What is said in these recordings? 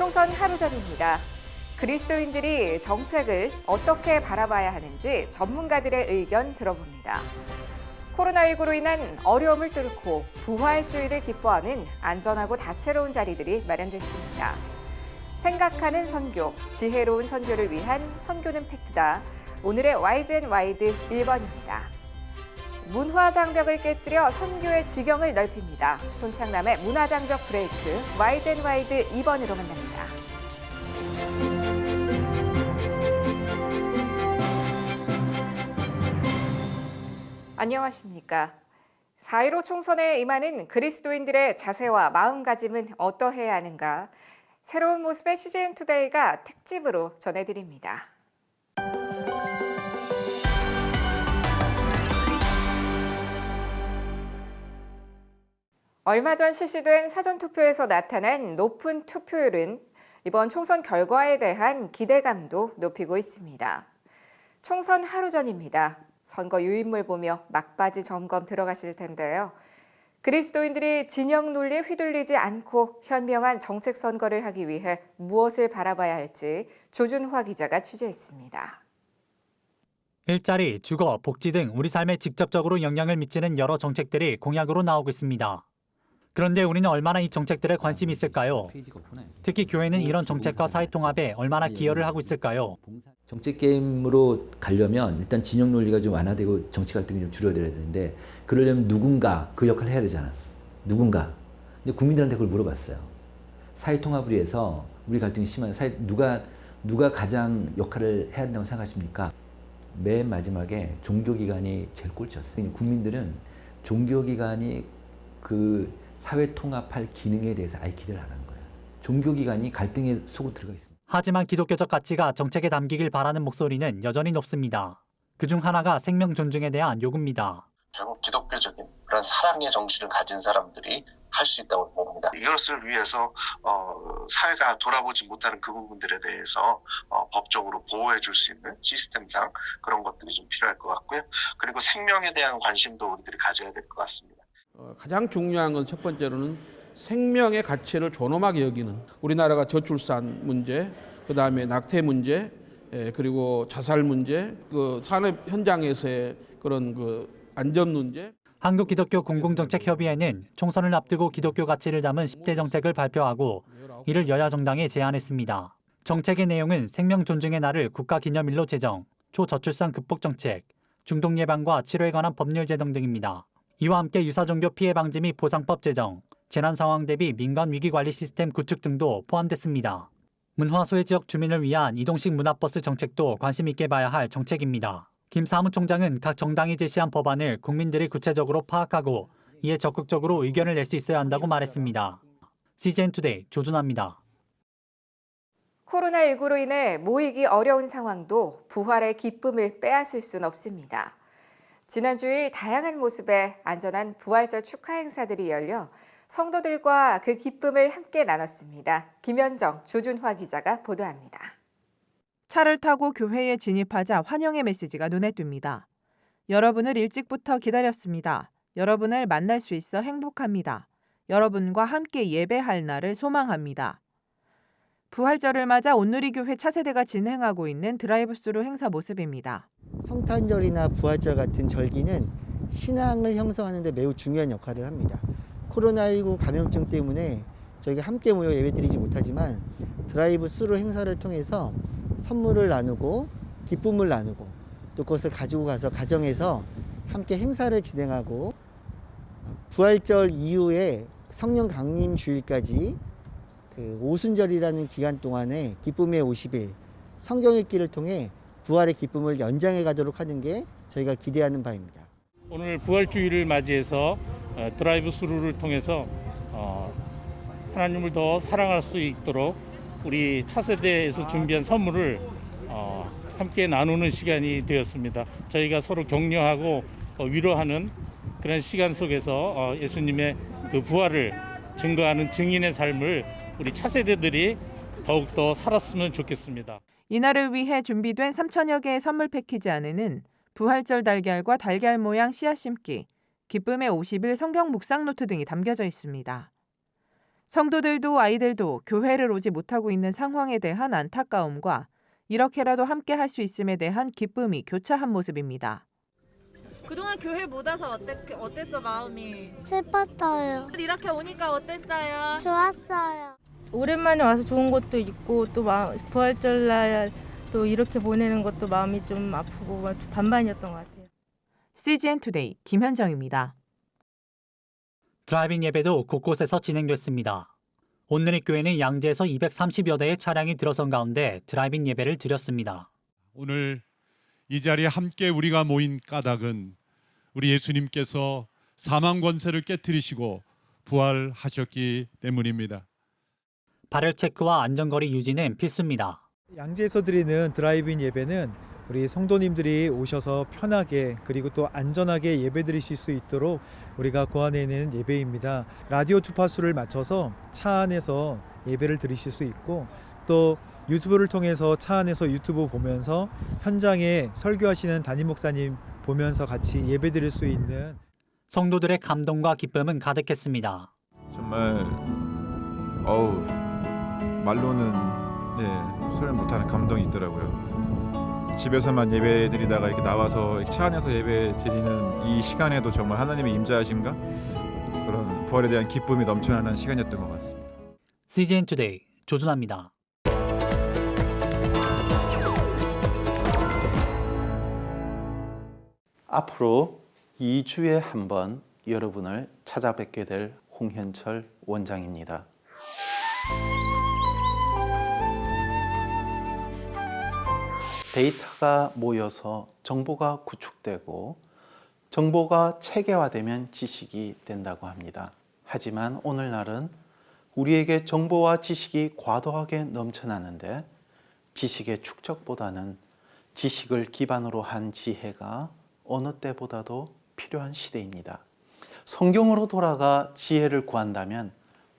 총선 하루 전입니다. 그리스도인들이 정책을 어떻게 바라봐야 하는지 전문가들의 의견 들어봅니다. 코로나19로 인한 어려움을 뚫고 부활주의를 기뻐하는 안전하고 다채로운 자리들이 마련됐습니다. 생각하는 선교, 지혜로운 선교를 위한 선교는 팩트다. 오늘의 YGN-와이드 1번입니다. 문화장벽을 깨뜨려 선교의 지경을 넓힙니다. 손창남의 문화장벽 브레이크, YGN-와이드 2번으로 만납니다. 안녕하십니까. 4.15 총선에 임하는 그리스도인들의 자세와 마음가짐은 어떠해야 하는가? 새로운 모습의 CGN투데이가 특집으로 전해드립니다. 얼마 전 실시된 사전투표에서 나타난 높은 투표율은 이번 총선 결과에 대한 기대감도 높이고 있습니다. 총선 하루 전입니다. 선거 유인물 보며 막바지 점검 들어가실 텐데요. 그리스도인들이 진영 논리에 휘둘리지 않고 현명한 정책 선거를 하기 위해 무엇을 바라봐야 할지 조준화 기자가 취재했습니다. 일자리, 주거, 복지 등 우리 삶에 직접적으로 영향을 미치는 여러 정책들이 공약으로 나오고 있습니다. 그런데 우리는 얼마나 이 정책들에 관심이 있을까요? 특히 교회는 이런 정책과 사회통합에 얼마나 기여를 하고 있을까요? 정책 게임으로 가려면 일단 진영 논리가 좀 완화되고 정치 갈등이 좀 줄어들어야 되는데 그러려면 누군가 그 역할을 해야 되잖아. 누군가. 근데 국민들한테 그걸 물어봤어요. 사회통합을 위해서 우리 갈등이 심한 누가 가장 역할을 해야 된다고 생각하십니까? 맨 마지막에 종교기관이 제일 꼴찌였어요. 국민들은 종교기관이 그 사회 통합할 기능에 대해서 아예 기대를 안 하는 거예요. 종교기관이 갈등의 속으로 들어가 있습니다. 하지만 기독교적 가치가 정책에 담기길 바라는 목소리는 여전히 높습니다. 그중 하나가 생명 존중에 대한 요구입니다. 결국 기독교적인 그런 사랑의 정신을 가진 사람들이 할 수 있다고 봅니다. 이것을 위해서 사회가 돌아보지 못하는 그 부분들에 대해서 법적으로 보호해 줄 수 있는 시스템상 그런 것들이 좀 필요할 것 같고요. 그리고 생명에 대한 관심도 우리들이 가져야 될 것 같습니다. 가장 중요한 건 첫 번째로는 생명의 가치를 존엄하게 여기는 우리나라가 저출산 문제, 그다음에 낙태 문제, 그리고 자살 문제, 그 산업 현장에서의 그런 그 안전 문제. 한국기독교공공정책협의회는 총선을 앞두고 기독교 가치를 담은 10대 정책을 발표하고 이를 여야 정당에 제안했습니다. 정책의 내용은 생명 존중의 날을 국가기념일로 제정, 초저출산 극복 정책, 중독 예방과 치료에 관한 법률 제정 등입니다. 이와 함께 유사종교 피해 방지 및 보상법 제정, 재난 상황 대비 민간 위기 관리 시스템 구축 등도 포함됐습니다. 문화소외 지역 주민을 위한 이동식 문화버스 정책도 관심 있게 봐야 할 정책입니다. 김 사무총장은 각 정당이 제시한 법안을 국민들이 구체적으로 파악하고 이에 적극적으로 의견을 낼 수 있어야 한다고 말했습니다. CGN투데이 조준하입니다. 코로나19로 인해 모이기 어려운 상황도 부활의 기쁨을 빼앗을 순 없습니다. 지난 주일 다양한 모습의 안전한 부활절 축하 행사들이 열려 성도들과 그 기쁨을 함께 나눴습니다. 김현정, 조준화 기자가 보도합니다. 차를 타고 교회에 진입하자 환영의 메시지가 눈에 띕니다. 여러분을 일찍부터 기다렸습니다. 여러분을 만날 수 있어 행복합니다. 여러분과 함께 예배할 날을 소망합니다. 부활절을 맞아 온누리교회 차세대가 진행하고 있는 드라이브스루 행사 모습입니다. 성탄절이나 부활절 같은 절기는 신앙을 형성하는 데 매우 중요한 역할을 합니다. 코로나19 감염증 때문에 저희가 함께 모여 예배드리지 못하지만 드라이브 스루 행사를 통해서 선물을 나누고 기쁨을 나누고 또 그것을 가지고 가서 가정에서 함께 행사를 진행하고 부활절 이후에 성령 강림 주일까지 그 오순절이라는 기간 동안에 기쁨의 50일 성경 읽기를 통해 부활의 기쁨을 연장해 가도록 하는 게 저희가 기대하는 바입니다. 오늘 부활주의를 맞이해서 드라이브 스루를 통해서 하나님을 더 사랑할 수 있도록 우리 차세대에서 준비한 선물을 함께 나누는 시간이 되었습니다. 저희가 서로 격려하고 위로하는 그런 시간 속에서 예수님의 그 부활을 증거하는 증인의 삶을 우리 차세대들이 더욱더 살았으면 좋겠습니다. 이날을 위해 준비된 3천여 개의 선물 패키지 안에는 부활절 달걀과 달걀 모양 씨앗 심기, 기쁨의 50일 성경 묵상 노트 등이 담겨져 있습니다. 성도들도 아이들도 교회를 오지 못하고 있는 상황에 대한 안타까움과 이렇게라도 함께 할 수 있음에 대한 기쁨이 교차한 모습입니다. 그동안 교회 못 와서 어땠어 마음이? 슬펐어요. 이렇게 오니까 어땠어요? 좋았어요. 오랜만에 와서 좋은 것도 있고 또 부활절날 또 이렇게 보내는 것도 마음이 좀 아프고 반반이었던 것 같아요. CGN 투데이 김현정입니다. 드라이빙 예배도 곳곳에서 진행됐습니다. 오늘의 교회는 양재에서 230여 대의 차량이 들어선 가운데 드라이빙 예배를 드렸습니다. 오늘 이 자리에 함께 우리가 모인 까닭은 우리 예수님께서 사망 권세를 깨뜨리시고 부활하셨기 때문입니다. 발열 체크와 안전거리 유지는 필수입니다. 양재에서 드리는 드라이브인 예배는 우리 성도님들이 오셔서 편하게 그리고 또 안전하게 예배 드리실 수 있도록 우리가 고안해낸 예배입니다. 라디오 주파수를 맞춰서 차 안에서 예배를 드리실 수 있고 또 유튜브를 통해서 차 안에서 유튜브 보면서 현장에 설교하시는 담임 목사님 보면서 같이 예배 드릴 수 있는 성도들의 감동과 기쁨은 가득했습니다. 정말 말로는 표현 못하는 감동이 있더라고요. 집에서만 예배 드리다가 이렇게 나와서 차 안에서 예배 드리는 이 시간에도 정말 하나님의 임재하심과 그런 부활에 대한 기쁨이 넘쳐나는 시간이었던 것 같습니다. CGN 투데이 조준합니다. 앞으로 2주에 한 번 여러분을 찾아뵙게 될 홍현철 원장입니다. 데이터가 모여서 정보가 구축되고 정보가 체계화되면 지식이 된다고 합니다. 하지만 오늘날은 우리에게 정보와 지식이 과도하게 넘쳐나는데 지식의 축적보다는 지식을 기반으로 한 지혜가 어느 때보다도 필요한 시대입니다. 성경으로 돌아가 지혜를 구한다면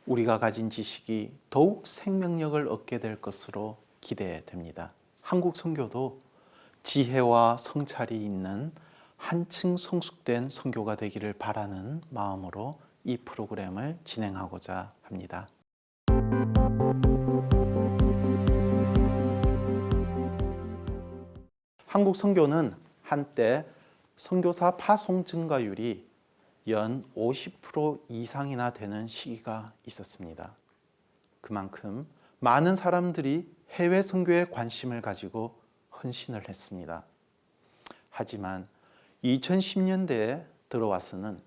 우리가 가진 지식이 더욱 생명력을 얻게 될 것으로 기대됩니다. 한국 선교도 지혜와 성찰이 있는 한층 성숙된 선교가 되기를 바라는 마음으로 이 프로그램을 진행하고자 합니다. 한국 선교는 한때 선교사 파송 증가율이 연 50% 이상이나 되는 시기가 있었습니다. 그만큼 많은 사람들이 해외 선교에 관심을 가지고 헌신을 했습니다. 하지만 2010년대에 들어와서는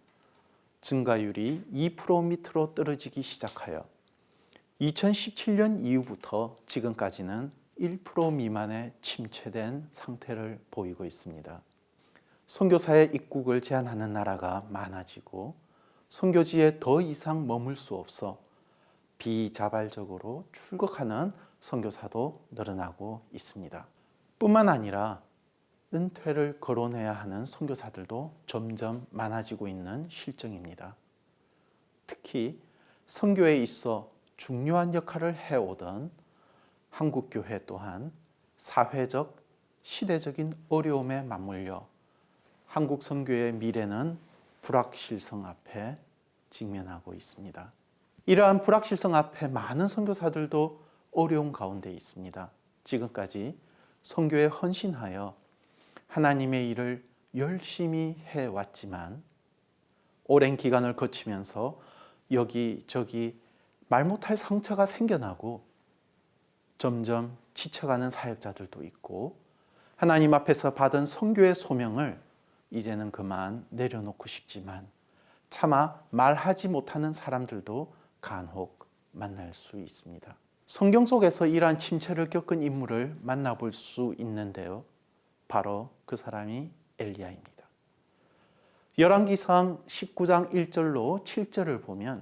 증가율이 2% 밑으로 떨어지기 시작하여 2017년 이후부터 지금까지는 1% 미만의 침체된 상태를 보이고 있습니다. 선교사의 입국을 제한하는 나라가 많아지고 선교지에 더 이상 머물 수 없어 비자발적으로 출국하는 선교사도 늘어나고 있습니다. 뿐만 아니라 은퇴를 거론해야 하는 선교사들도 점점 많아지고 있는 실정입니다. 특히 선교에 있어 중요한 역할을 해오던 한국교회 또한 사회적, 시대적인 어려움에 맞물려 한국 선교의 미래는 불확실성 앞에 직면하고 있습니다. 이러한 불확실성 앞에 많은 선교사들도 어려운 가운데 있습니다. 지금까지 선교에 헌신하여 하나님의 일을 열심히 해왔지만 오랜 기간을 거치면서 여기저기 말 못할 상처가 생겨나고 점점 지쳐가는 사역자들도 있고 하나님 앞에서 받은 선교의 소명을 이제는 그만 내려놓고 싶지만 차마 말하지 못하는 사람들도 간혹 만날 수 있습니다. 성경 속에서 이러한 침체를 겪은 인물을 만나볼 수 있는데요. 바로 그 사람이 엘리야입니다. 열왕기상 19장 1절로 7절을 보면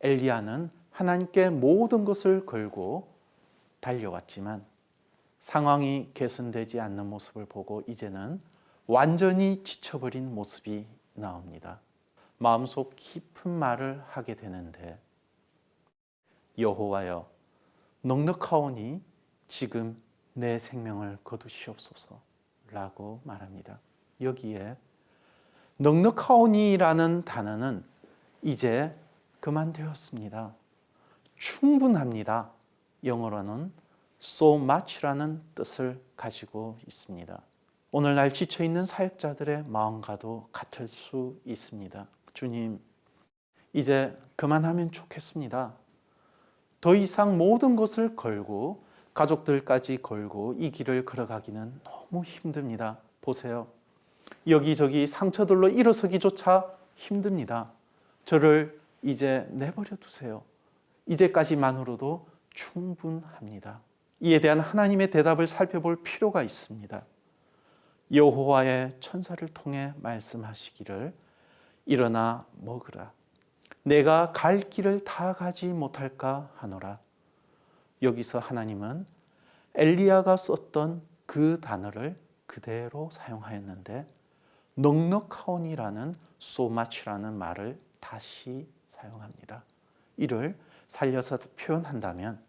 엘리야는 하나님께 모든 것을 걸고 달려왔지만 상황이 개선되지 않는 모습을 보고 이제는 완전히 지쳐버린 모습이 나옵니다. 마음속 깊은 말을 하게 되는데 여호와여 넉넉하오니 지금 내 생명을 거두시옵소서 라고 말합니다. 여기에 넉넉하오니라는 단어는 이제 그만되었습니다. 충분합니다. 영어로는 so much라는 뜻을 가지고 있습니다. 오늘날 지쳐있는 사역자들의 마음과도 같을 수 있습니다. 주님, 이제 그만하면 좋겠습니다. 더 이상 모든 것을 걸고 가족들까지 걸고 이 길을 걸어가기는 너무 힘듭니다. 보세요. 여기저기 상처들로 일어서기조차 힘듭니다. 저를 이제 내버려 두세요. 이제까지만으로도 충분합니다. 이에 대한 하나님의 대답을 살펴볼 필요가 있습니다. 여호와의 천사를 통해 말씀하시기를 일어나 먹으라. 내가 갈 길을 다 가지 못할까 하노라. 여기서 하나님은 엘리야가 썼던 그 단어를 그대로 사용하였는데 넉넉하오니라는 so much라는 말을 다시 사용합니다. 이를 살려서 표현한다면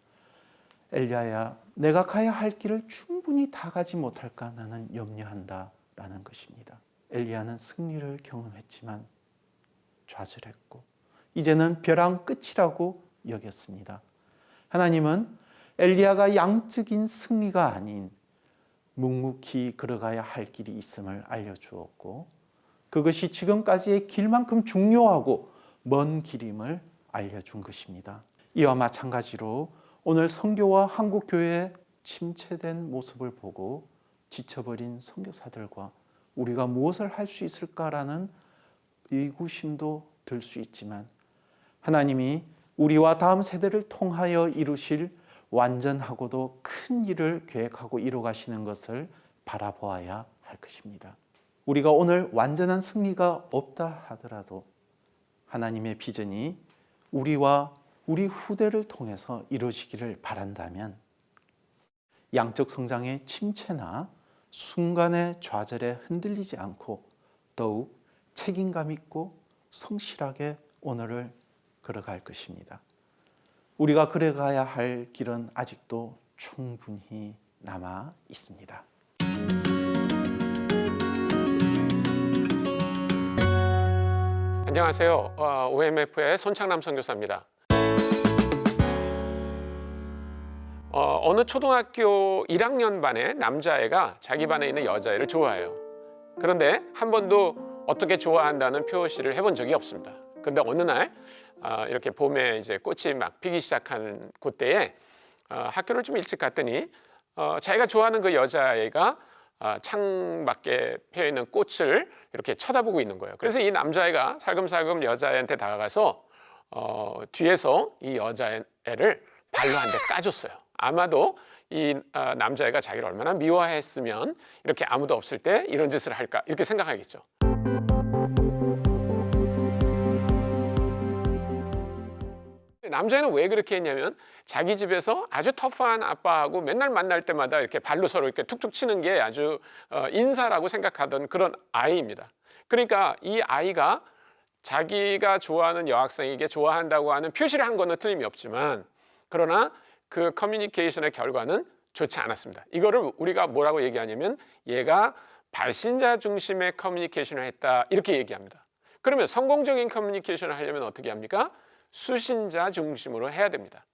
엘리야야, 내가 가야 할 길을 충분히 다 가지 못할까 나는 염려한다 라는 것입니다. 엘리야는 승리를 경험했지만 좌절했고 이제는 벼랑 끝이라고 여겼습니다. 하나님은 엘리야가 양적인 승리가 아닌 묵묵히 걸어가야 할 길이 있음을 알려주었고 그것이 지금까지의 길만큼 중요하고 먼 길임을 알려준 것입니다. 이와 마찬가지로 오늘 선교와 한국교회의 침체된 모습을 보고 지쳐버린 선교사들과 우리가 무엇을 할 수 있을까라는 의구심도 들 수 있지만 하나님이 우리와 다음 세대를 통하여 이루실 완전하고도 큰 일을 계획하고 이루가시는 것을 바라보아야 할 것입니다. 우리가 오늘 완전한 승리가 없다 하더라도 하나님의 비전이 우리와 우리 후대를 통해서 이루어지기를 바란다면 양적 성장의 침체나 순간의 좌절에 흔들리지 않고 더욱 책임감 있고 성실하게 오늘을 걸어갈 것입니다. 우리가 걸어가야 할 길은 아직도 충분히 남아 있습니다. 안녕하세요. OMF의 손창남 선교사입니다. 어느 초등학교 1학년 반의 남자애가 자기 반에 있는 여자애를 좋아해요. 그런데 한 번도 어떻게 좋아한다는 표시를 해본 적이 없습니다. 근데 어느 날 이렇게 봄에 이제 꽃이 막 피기 시작하는 그때에 학교를 좀 일찍 갔더니 자기가 좋아하는 그 여자애가 창밖에 펴있는 꽃을 이렇게 쳐다보고 있는 거예요. 그래서 이 남자애가 살금살금 여자애한테 다가가서 뒤에서 이 여자애를 발로 한 대 까줬어요. 아마도 이 남자애가 자기를 얼마나 미워했으면 이렇게 아무도 없을 때 이런 짓을 할까 이렇게 생각하겠죠. 남자애는 왜 그렇게 했냐면 자기 집에서 아주 터프한 아빠하고 맨날 만날 때마다 이렇게 발로 서로 이렇게 툭툭 치는 게 아주 인사라고 생각하던 그런 아이입니다. 그러니까 이 아이가 자기가 좋아하는 여학생에게 좋아한다고 하는 표시를 한 거는 틀림이 없지만 그러나 그 커뮤니케이션의 결과는 좋지 않았습니다. 이거를 우리가 뭐라고 얘기하냐면 얘가 발신자 중심의 커뮤니케이션을 했다 이렇게 얘기합니다. 그러면 성공적인 커뮤니케이션을 하려면 어떻게 합니까? 수신자 중심으로 해야 됩니다.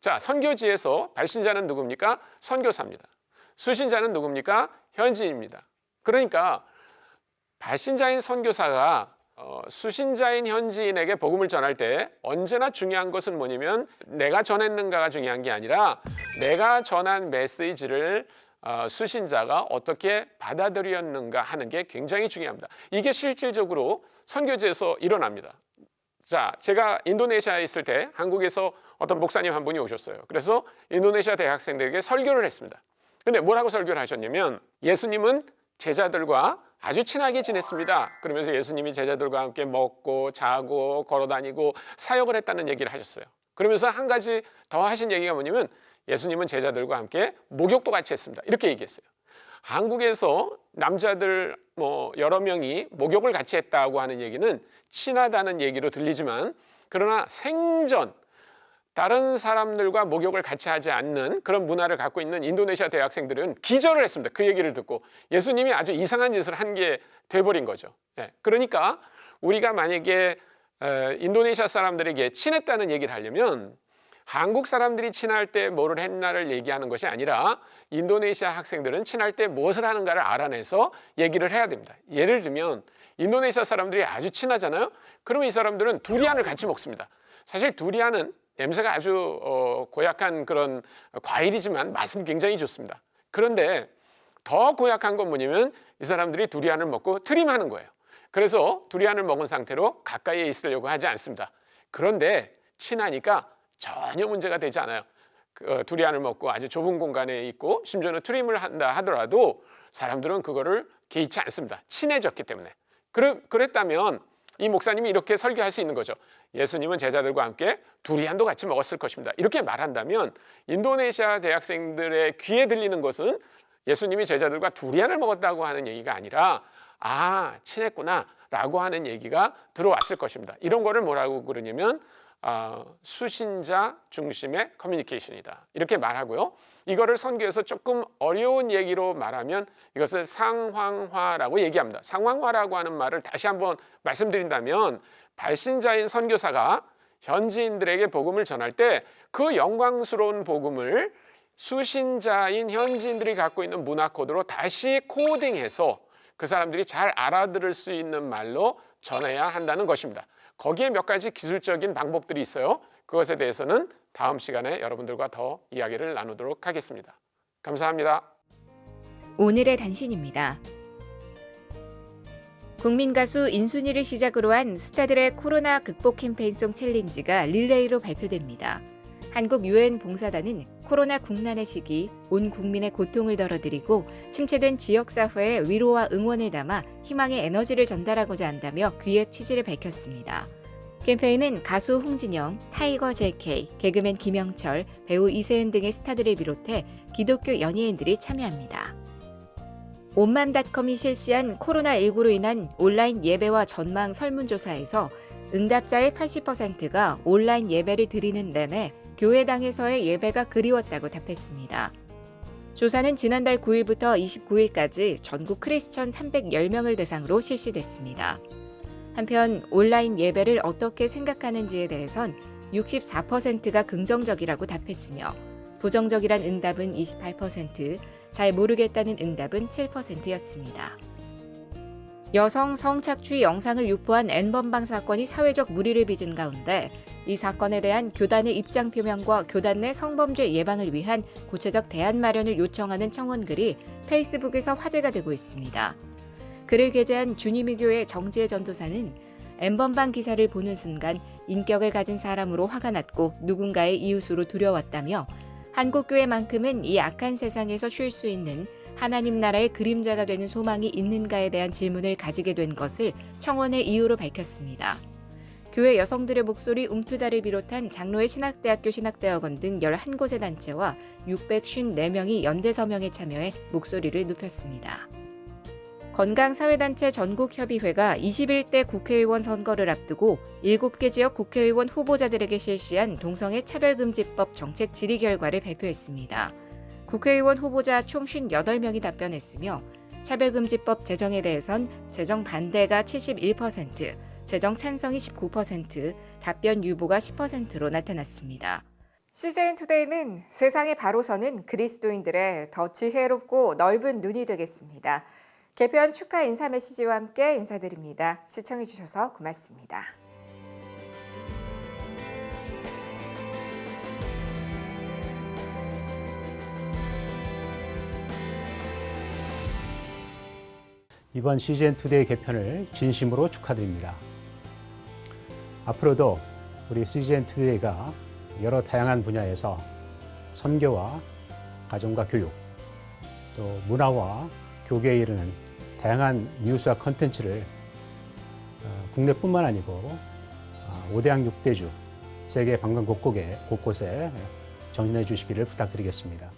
자, 선교지에서 발신자는 누굽니까? 선교사입니다. 수신자는 누굽니까? 현지인입니다. 그러니까 발신자인 선교사가 수신자인 현지인에게 복음을 전할 때 언제나 중요한 것은 뭐냐면 내가 전했는가가 중요한 게 아니라 내가 전한 메시지를 수신자가 어떻게 받아들였는가 하는 게 굉장히 중요합니다. 이게 실질적으로 선교지에서 일어납니다. 자, 제가 인도네시아에 있을 때 한국에서 어떤 목사님 한 분이 오셨어요. 그래서 인도네시아 대학생들에게 설교를 했습니다. 근데 뭐라고 설교를 하셨냐면 예수님은 제자들과 아주 친하게 지냈습니다. 그러면서 예수님이 제자들과 함께 먹고 자고 걸어다니고 사역을 했다는 얘기를 하셨어요. 그러면서 한 가지 더 하신 얘기가 뭐냐면 예수님은 제자들과 함께 목욕도 같이 했습니다. 이렇게 얘기했어요. 한국에서 남자들 여러 명이 목욕을 같이 했다고 하는 얘기는 친하다는 얘기로 들리지만 그러나 생전 다른 사람들과 목욕을 같이 하지 않는 그런 문화를 갖고 있는 인도네시아 대학생들은 기절을 했습니다. 그 얘기를 듣고 예수님이 아주 이상한 짓을 한 게 돼버린 거죠. 그러니까 우리가 만약에 인도네시아 사람들에게 친했다는 얘기를 하려면 한국 사람들이 친할 때 뭐를 했나를 얘기하는 것이 아니라 인도네시아 학생들은 친할 때 무엇을 하는가를 알아내서 얘기를 해야 됩니다. 예를 들면 인도네시아 사람들이 아주 친하잖아요. 그러면 이 사람들은 두리안을 같이 먹습니다. 사실 두리안은 냄새가 아주 고약한 그런 과일이지만 맛은 굉장히 좋습니다. 그런데 더 고약한 건 뭐냐면 이 사람들이 두리안을 먹고 트림하는 거예요. 그래서 두리안을 먹은 상태로 가까이에 있으려고 하지 않습니다. 그런데 친하니까 전혀 문제가 되지 않아요. 두리안을 먹고 아주 좁은 공간에 있고 심지어는 트림을 한다 하더라도 사람들은 그거를 개의치 않습니다. 친해졌기 때문에. 그랬다면 이 목사님이 이렇게 설교할 수 있는 거죠. 예수님은 제자들과 함께 두리안도 같이 먹었을 것입니다. 이렇게 말한다면 인도네시아 대학생들의 귀에 들리는 것은 예수님이 제자들과 두리안을 먹었다고 하는 얘기가 아니라 친했구나 라고 하는 얘기가 들어왔을 것입니다. 이런 거를 뭐라고 그러냐면 수신자 중심의 커뮤니케이션이다. 이렇게 말하고요. 이거를 선교에서 조금 어려운 얘기로 말하면 이것을 상황화라고 얘기합니다. 상황화라고 하는 말을 다시 한번 말씀드린다면 발신자인 선교사가 현지인들에게 복음을 전할 때 그 영광스러운 복음을 수신자인 현지인들이 갖고 있는 문화 코드로 다시 코딩해서 그 사람들이 잘 알아들을 수 있는 말로 전해야 한다는 것입니다. 거기에 몇 가지 기술적인 방법들이 있어요. 그것에 대해서는 다음 시간에 여러분들과 더 이야기를 나누도록 하겠습니다. 감사합니다. 오늘의 단신입니다. 국민 가수 인순이를 시작으로 한 스타들의 코로나 극복 캠페인송 챌린지가 릴레이로 발표됩니다. 한국 유엔 봉사단은 코로나 국난의 시기 온 국민의 고통을 덜어드리고 침체된 지역사회에 위로와 응원을 담아 희망의 에너지를 전달하고자 한다며 기획 취지를 밝혔습니다. 캠페인은 가수 홍진영, 타이거 JK, 개그맨 김영철, 배우 이세은 등의 스타들을 비롯해 기독교 연예인들이 참여합니다. 온맘닷컴이 실시한 코로나19로 인한 온라인 예배와 전망 설문조사에서 응답자의 80%가 온라인 예배를 드리는 내내 교회당에서의 예배가 그리웠다고 답했습니다. 조사는 지난달 9일부터 29일까지 전국 크리스천 310명을 대상으로 실시됐습니다. 한편 온라인 예배를 어떻게 생각하는지에 대해선 64%가 긍정적이라고 답했으며 부정적이란 응답은 28%, 잘 모르겠다는 응답은 7%였습니다. 여성 성착취 영상을 유포한 N번방 사건이 사회적 물의를 빚은 가운데 이 사건에 대한 교단의 입장 표명과 교단 내 성범죄 예방을 위한 구체적 대안 마련을 요청하는 청원글이 페이스북에서 화제가 되고 있습니다. 글을 게재한 주님의 교회 정지혜 전도사는 N번방 기사를 보는 순간 인격을 가진 사람으로 화가 났고 누군가의 이웃으로 두려웠다며 한국교회만큼은 이 악한 세상에서 쉴 수 있는 하나님 나라의 그림자가 되는 소망이 있는가에 대한 질문을 가지게 된 것을 청원의 이유로 밝혔습니다. 교회 여성들의 목소리 움투다를 비롯한 장로의 신학대학교 신학대학원 등 11곳의 단체와 654명이 연대 서명에 참여해 목소리를 높였습니다. 건강사회단체 전국협의회가 21대 국회의원 선거를 앞두고 7개 지역 국회의원 후보자들에게 실시한 동성애 차별금지법 정책 질의 결과를 발표했습니다. 국회의원 후보자 총 58명이 답변했으며 차별금지법 제정에 대해선 제정 반대가 71%, 제정 찬성이 19%, 답변 유보가 10%로 나타났습니다. CJN투데이는 세상에 바로 서는 그리스도인들의 더 지혜롭고 넓은 눈이 되겠습니다. 개편 축하 인사 메시지와 함께 인사드립니다. 시청해주셔서 고맙습니다. 이번 CGN투데이 개편을 진심으로 축하드립니다. 앞으로도 우리 CGN투데이가 여러 다양한 분야에서 선교와 가정과 교육, 또 문화와 교계에 이르는 다양한 뉴스와 컨텐츠를 국내뿐만 아니고 5대양 6대주 세계 방방 곳곳에 전해 주시기를 부탁드리겠습니다.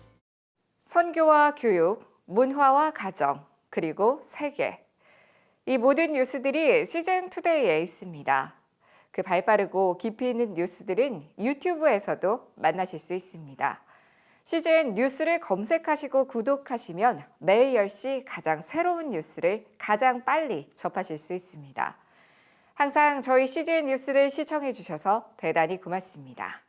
선교와 교육, 문화와 가정, 그리고 세계. 이 모든 뉴스들이 CGN투데이에 있습니다. 그 발빠르고 깊이 있는 뉴스들은 유튜브에서도 만나실 수 있습니다. CGN 뉴스를 검색하시고 구독하시면 매일 10시 가장 새로운 뉴스를 가장 빨리 접하실 수 있습니다. 항상 저희 CGN 뉴스를 시청해 주셔서 대단히 고맙습니다.